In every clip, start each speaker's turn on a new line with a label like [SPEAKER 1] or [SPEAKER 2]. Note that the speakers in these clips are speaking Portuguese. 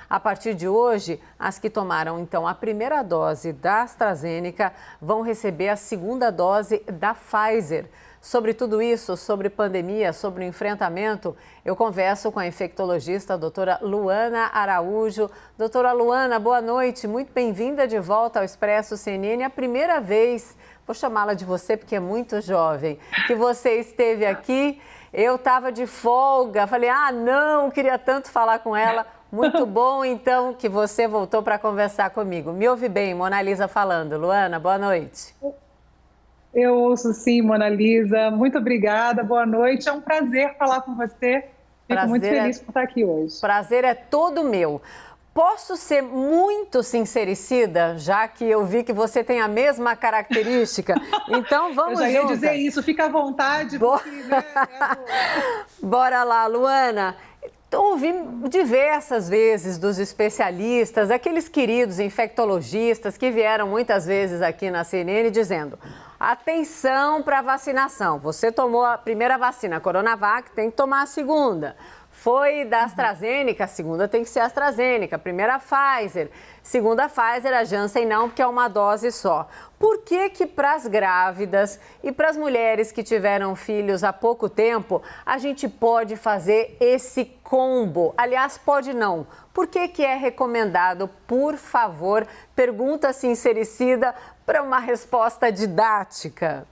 [SPEAKER 1] A partir de hoje, as que tomaram então a primeira dose da AstraZeneca vão receber a segunda dose da Pfizer. Sobre tudo isso, sobre pandemia, sobre o enfrentamento, eu converso com a infectologista a doutora Luana Araújo. Doutora Luana, boa noite, muito bem-vinda de volta ao Expresso CNN. A primeira vez, vou chamá-la de você porque é muito jovem, que você esteve aqui. Eu estava de folga, falei, não, queria tanto falar com ela. Muito bom, então, que você voltou para conversar comigo. Me ouve bem, Mona Lisa falando. Luana, boa noite.
[SPEAKER 2] Eu ouço sim, Mona Lisa. Muito obrigada, boa noite. É um prazer falar com você. Fico muito feliz por estar aqui hoje.
[SPEAKER 1] Prazer é todo meu. Posso ser muito sincericida, já que eu vi que você tem a mesma característica? Então vamos juntas.
[SPEAKER 2] Eu já ia dizer isso, fica à vontade. Porque, né,
[SPEAKER 1] Bora lá, Luana. Ouvi diversas vezes dos especialistas, aqueles queridos infectologistas que vieram muitas vezes aqui na CNN dizendo: atenção para a vacinação, você tomou a primeira vacina, a Coronavac, tem que tomar a segunda. Foi da AstraZeneca, a segunda tem que ser a AstraZeneca, a primeira a Pfizer, segunda a Pfizer, a Janssen não, porque é uma dose só. Por que para as grávidas e para as mulheres que tiveram filhos há pouco tempo, a gente pode fazer esse combo? Aliás, pode não. Por que é recomendado? Por favor, pergunta sincericida para uma resposta didática.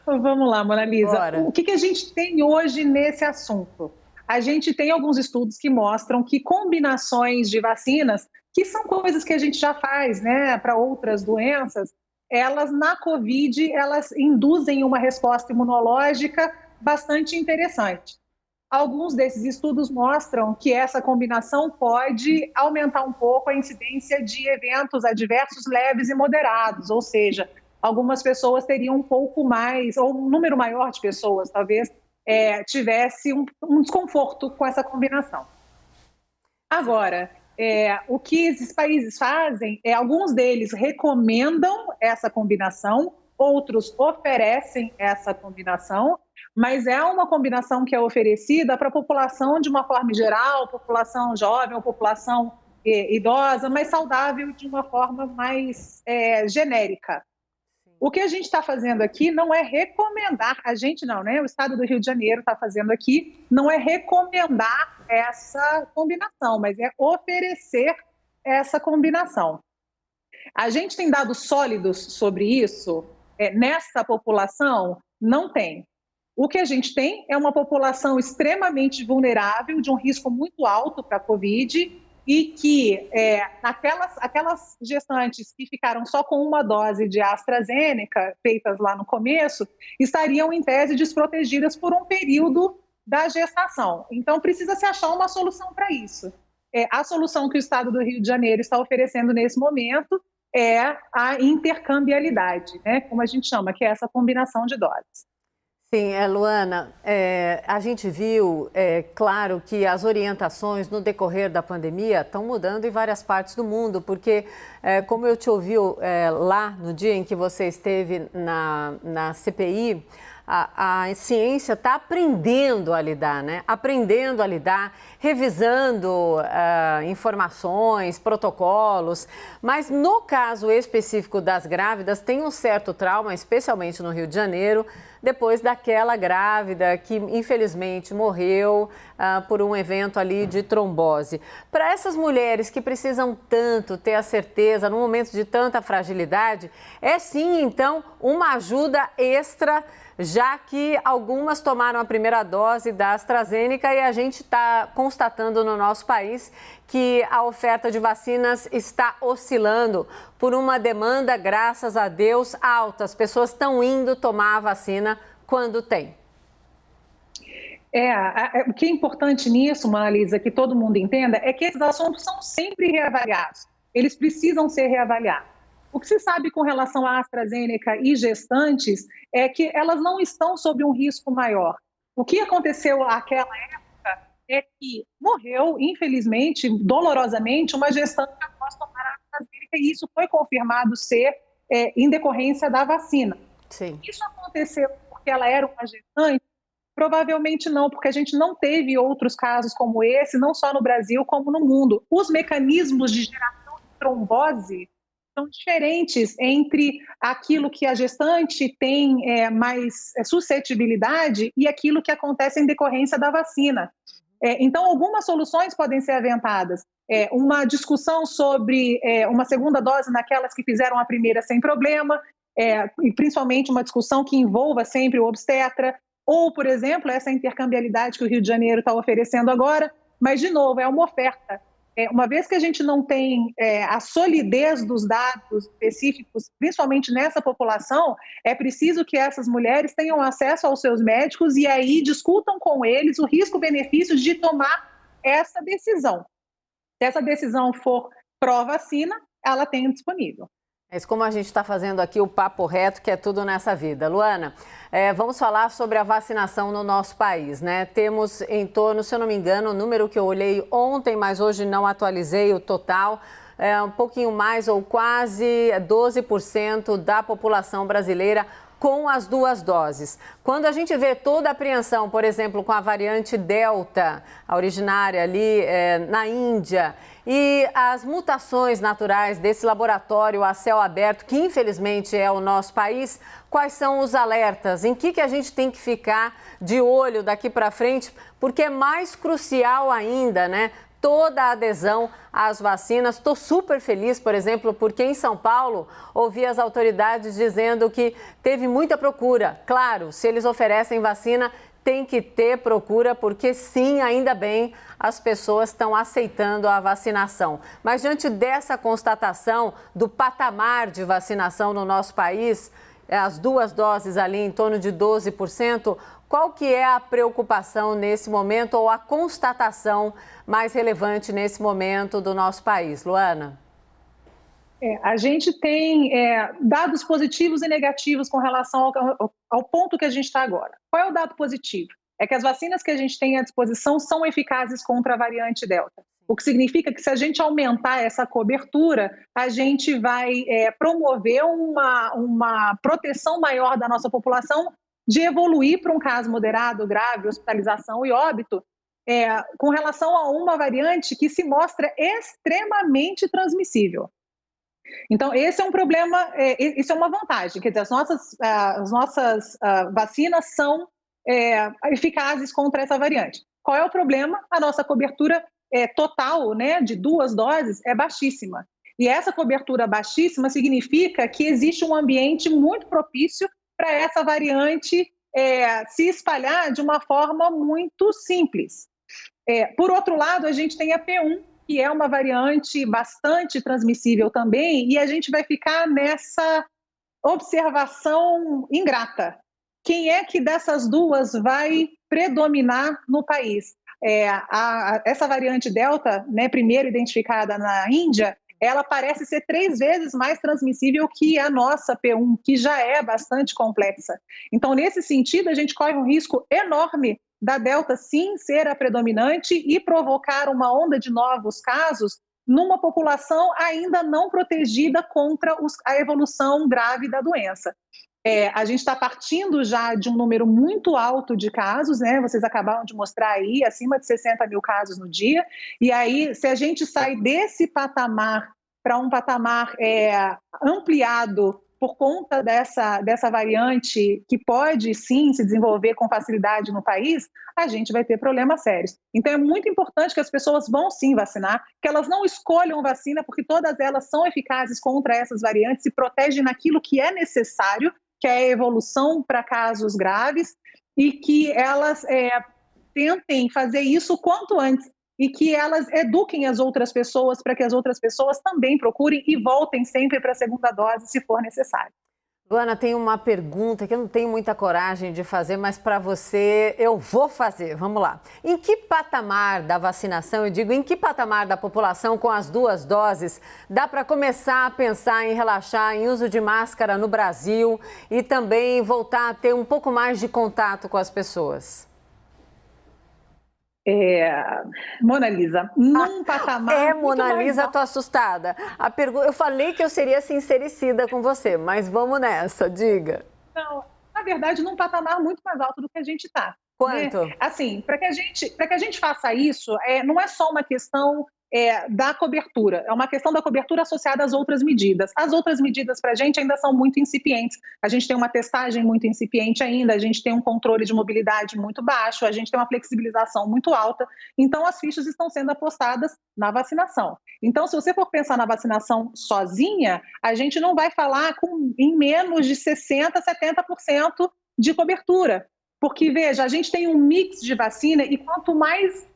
[SPEAKER 2] Vamos lá, Mona Lisa.
[SPEAKER 1] Bora.
[SPEAKER 2] O que a gente tem hoje nesse assunto? A gente tem alguns estudos que mostram que combinações de vacinas, que são coisas que a gente já faz, né, para outras doenças, elas na COVID, elas induzem uma resposta imunológica bastante interessante. Alguns desses estudos mostram que essa combinação pode aumentar um pouco a incidência de eventos adversos leves e moderados, ou seja, algumas pessoas teriam um pouco mais, ou um número maior de pessoas, talvez, tivesse um desconforto com essa combinação. Agora, o que esses países fazem alguns deles recomendam essa combinação, outros oferecem essa combinação, mas é uma combinação que é oferecida para a população de uma forma geral, população jovem ou população idosa, mas saudável de uma forma mais genérica. O que a gente está fazendo aqui não é recomendar, a gente não, né? O Estado do Rio de Janeiro está fazendo aqui, não é recomendar essa combinação, mas é oferecer essa combinação. A gente tem dados sólidos sobre isso? Nessa população, não tem. O que a gente tem é uma população extremamente vulnerável, de um risco muito alto para a Covid, e que aquelas gestantes que ficaram só com uma dose de AstraZeneca, feitas lá no começo, estariam em tese desprotegidas por um período da gestação. Então precisa se achar uma solução para isso. A solução que o Estado do Rio de Janeiro está oferecendo nesse momento é a intercambialidade, né, como a gente chama, que é essa combinação de doses.
[SPEAKER 1] Sim, Luana, a gente viu, claro, que as orientações no decorrer da pandemia estão mudando em várias partes do mundo, porque, como eu te ouvi lá no dia em que você esteve na CPI, a ciência está aprendendo a lidar, né? Aprendendo a lidar, revisando informações, protocolos. Mas no caso específico das grávidas, tem um certo trauma, especialmente no Rio de Janeiro, depois daquela grávida que infelizmente morreu por um evento ali de trombose. Para essas mulheres que precisam tanto ter a certeza, num momento de tanta fragilidade, é sim, então, uma ajuda extra, já que algumas tomaram a primeira dose da AstraZeneca e a gente está constatando no nosso país que a oferta de vacinas está oscilando por uma demanda, graças a Deus, alta. As pessoas estão indo tomar a vacina quando tem.
[SPEAKER 2] O que é importante nisso, Mona Lisa, que todo mundo entenda, é que esses assuntos são sempre reavaliados. Eles precisam ser reavaliados. O que se sabe com relação à AstraZeneca e gestantes é que elas não estão sob um risco maior. O que aconteceu naquela época é que morreu, infelizmente, dolorosamente, uma gestante após tomar a AstraZeneca, e isso foi confirmado ser em decorrência da vacina.
[SPEAKER 1] Sim.
[SPEAKER 2] Isso aconteceu porque ela era uma gestante Provavelmente não, porque a gente não teve outros casos como esse, não só no Brasil, como no mundo. Os mecanismos de geração de trombose são diferentes entre aquilo que a gestante tem mais suscetibilidade e aquilo que acontece em decorrência da vacina. Então, algumas soluções podem ser aventadas. Uma discussão sobre uma segunda dose naquelas que fizeram a primeira sem problema, e principalmente uma discussão que envolva sempre o obstetra, ou, por exemplo, essa intercambiabilidade que o Rio de Janeiro está oferecendo agora, mas, de novo, é uma oferta. Uma vez que a gente não tem a solidez dos dados específicos, principalmente nessa população, é preciso que essas mulheres tenham acesso aos seus médicos e aí discutam com eles o risco-benefício de tomar essa decisão. Se essa decisão for pró-vacina, ela tem disponível.
[SPEAKER 1] Mas como a gente está fazendo aqui o papo reto, que é tudo nessa vida. Luana, vamos falar sobre a vacinação no nosso país, né? Temos em torno, se eu não me engano, o número que eu olhei ontem, mas hoje não atualizei o total, um pouquinho mais ou quase 12% da população brasileira com as 2 doses. Quando a gente vê toda a apreensão, por exemplo, com a variante Delta, a originária ali na Índia, e as mutações naturais desse laboratório a céu aberto, que infelizmente é o nosso país, quais são os alertas? Em que a gente tem que ficar de olho daqui para frente? Porque é mais crucial ainda, né? Toda a adesão às vacinas. Estou super feliz, por exemplo, porque em São Paulo ouvi as autoridades dizendo que teve muita procura. Claro, se eles oferecem vacina, tem que ter procura, porque sim, ainda bem, as pessoas estão aceitando a vacinação. Mas diante dessa constatação do patamar de vacinação no nosso país, as 2 doses ali em torno de 12%, qual que é a preocupação nesse momento ou a constatação mais relevante nesse momento do nosso país? Luana?
[SPEAKER 2] A gente tem dados positivos e negativos com relação ao ponto que a gente está agora. Qual é o dado positivo? É que as vacinas que a gente tem à disposição são eficazes contra a variante Delta. O que significa que se a gente aumentar essa cobertura, a gente vai promover uma proteção maior da nossa população de evoluir para um caso moderado, grave, hospitalização e óbito, com relação a uma variante que se mostra extremamente transmissível. Então, esse é um problema, isso é uma vantagem, quer dizer, as nossas vacinas são eficazes contra essa variante. Qual é o problema? A nossa cobertura total, né, de 2 doses é baixíssima. E essa cobertura baixíssima significa que existe um ambiente muito propício para essa variante se espalhar de uma forma muito simples. Por outro lado, a gente tem a P1, que é uma variante bastante transmissível também, e a gente vai ficar nessa observação ingrata. Quem é que dessas 2 vai predominar no país? Essa variante Delta, né, primeiro identificada na Índia, ela parece ser 3 vezes mais transmissível que a nossa P1, que já é bastante complexa. Então, nesse sentido, a gente corre um risco enorme da Delta sim ser a predominante e provocar uma onda de novos casos numa população ainda não protegida contra a evolução grave da doença. A gente está partindo já de um número muito alto de casos, né? Vocês acabaram de mostrar aí, acima de 60 mil casos no dia, e aí se a gente sai desse patamar para um patamar ampliado por conta dessa variante que pode sim se desenvolver com facilidade no país, a gente vai ter problemas sérios. Então é muito importante que as pessoas vão sim vacinar, que elas não escolham vacina, porque todas elas são eficazes contra essas variantes e protegem naquilo que é necessário, que é a evolução para casos graves, e que elas tentem fazer isso quanto antes, e que elas eduquem as outras pessoas para que as outras pessoas também procurem e voltem sempre para a segunda dose, se for necessário.
[SPEAKER 1] Luana, tem uma pergunta que eu não tenho muita coragem de fazer, mas para você eu vou fazer. Vamos lá. Em que patamar da vacinação, eu digo, em que patamar da população com as 2 doses dá para começar a pensar em relaxar em uso de máscara no Brasil e também voltar a ter um pouco mais de contato com as pessoas?
[SPEAKER 2] Mona Lisa, num patamar...
[SPEAKER 1] Mona Lisa, tô assustada. Eu falei que eu seria sincericida com você, mas vamos nessa, diga.
[SPEAKER 2] Não, na verdade, num patamar muito mais alto do que a gente está.
[SPEAKER 1] Quanto?
[SPEAKER 2] Né? Assim, para que a gente faça isso, não é só uma questão da cobertura, é uma questão da cobertura associada às outras medidas. As outras medidas para a gente ainda são muito incipientes. A gente tem uma testagem muito incipiente ainda, a gente tem um controle de mobilidade muito baixo, a gente tem uma flexibilização muito alta. Então, as fichas estão sendo apostadas na vacinação. Então, se você for pensar na vacinação sozinha, a gente não vai falar em menos de 60%, 70% de cobertura. Porque, veja, a gente tem um mix de vacina e quanto mais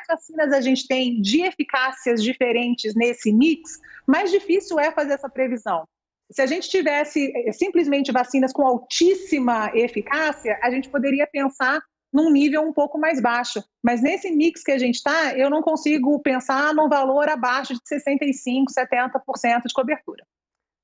[SPEAKER 2] vacinas a gente tem de eficácias diferentes nesse mix, mais difícil é fazer essa previsão. Se a gente tivesse simplesmente vacinas com altíssima eficácia, a gente poderia pensar num nível um pouco mais baixo. Mas nesse mix que a gente está, eu não consigo pensar num valor abaixo de 65%, 70% de cobertura.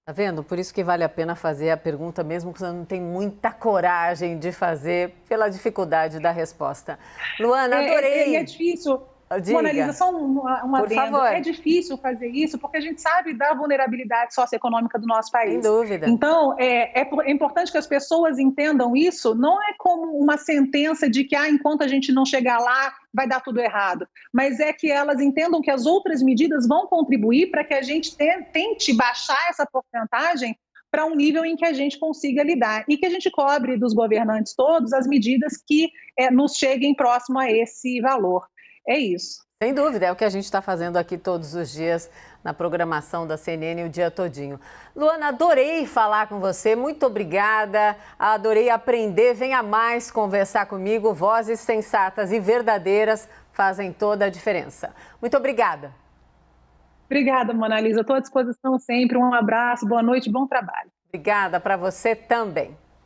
[SPEAKER 1] Tá vendo? Por isso que vale a pena fazer a pergunta, mesmo que você não tem muita coragem de fazer, pela dificuldade da resposta. Luana, adorei.
[SPEAKER 2] É difícil.
[SPEAKER 1] Diga.
[SPEAKER 2] Mona Lisa, só um adendo.
[SPEAKER 1] Favor.
[SPEAKER 2] É difícil fazer isso porque a gente sabe da vulnerabilidade socioeconômica do nosso país.
[SPEAKER 1] Sem dúvida.
[SPEAKER 2] Então, é importante que as pessoas entendam isso. Não é como uma sentença de que, enquanto a gente não chegar lá, vai dar tudo errado. Mas é que elas entendam que as outras medidas vão contribuir para que a gente tente baixar essa porcentagem para um nível em que a gente consiga lidar e que a gente cobre dos governantes todos as medidas que nos cheguem próximo a esse valor. É isso.
[SPEAKER 1] Sem dúvida, é o que a gente está fazendo aqui todos os dias na programação da CNN o dia todinho. Luana, adorei falar com você, muito obrigada, adorei aprender, venha mais conversar comigo, vozes sensatas e verdadeiras fazem toda a diferença. Muito obrigada.
[SPEAKER 2] Obrigada, Mona Lisa, estou à disposição sempre, um abraço, boa noite, bom trabalho.
[SPEAKER 1] Obrigada para você também.